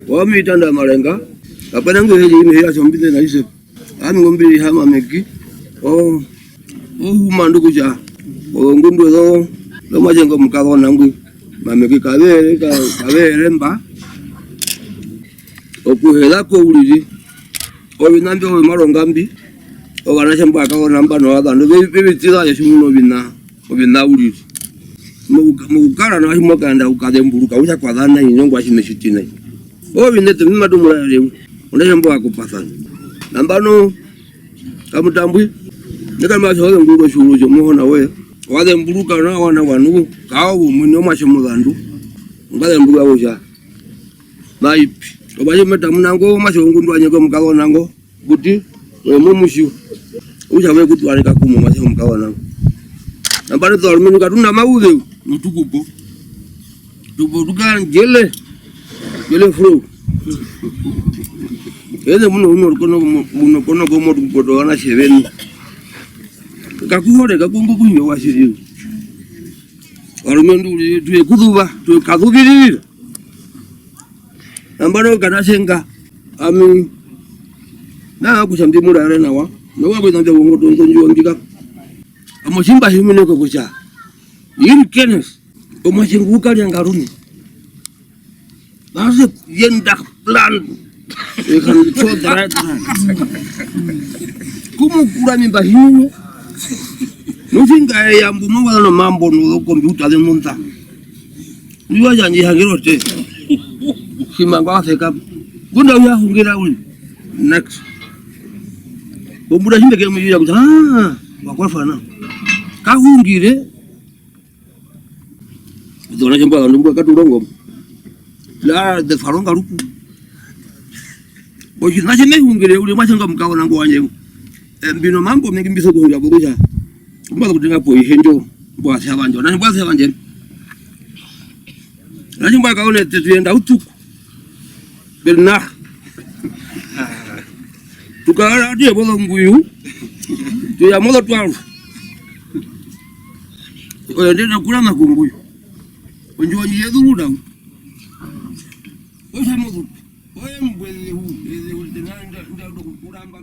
Wami itanda malenga. Kapana ngwe hili ya chombite na ise. Ami ngombi hama meki. Manduku cha. Ngundu zo. Lo majengo mkago nangu. Mameki kabere mba. Okuhela ko uliji. Obinambi obimarongambi. Oganashamba akago namba no adando. Bibitira yeshumuno obina uliji. Mukara na himo kanda ukademburuka ucha kwa dhana inyongwa shimeshitina. Binete mima dumura leo. Unashamba akupasana. Nambano kamutambwi nika masho nguru shuru muhona we. Wade mburuka na wana wanu kawo munyo mashomudandu. Ngale mburuka ucha. Maipi. Obaje meta munango masho ngundu anyego mkago nango. Guti mumushu. Ucha we gutu anika kumu masho mkago nango. Nambano dorminu katunda maude. Mutukupo tuboduka jele fro ene muno kono gomo dubodo na sheveni kakuhore kakungu kunyo washiri warumendu tuye kuduba tuye kadubiri nambano kanashenga ami na kushamdi murare nawa nawa kwenda ngo tonjo ngika amoshimba himene ko kucha Kenes, omashenguka liangaruni. Nasi yendak plan, ikan chodra. Kumu kura mimba hiyo. Nusinga ya mbumo wala mambo no kompyuta de monta. Niwa janji hangirote. Simangwa seka. Bunda ya hungira uli. Next. Bomuda hinde kemu ya kuta. Wakofana. Ka hungire Dona jamba ndumbu katurongo la de faronga rupu boji na jeme hungire ule machanga mkawa nango wanje mbino mambo mengi mbiso kuja bokuja mbona kutenga po henjo bwa sabanjo na bwa sabanje na jamba kaone tetenda utuku berna tukara dia bola nguyu tu ya mola 12 oyo ndina kula makumbuyo Unjua ni yedu ruda. Oya mbwele hu, tena nda kuramba.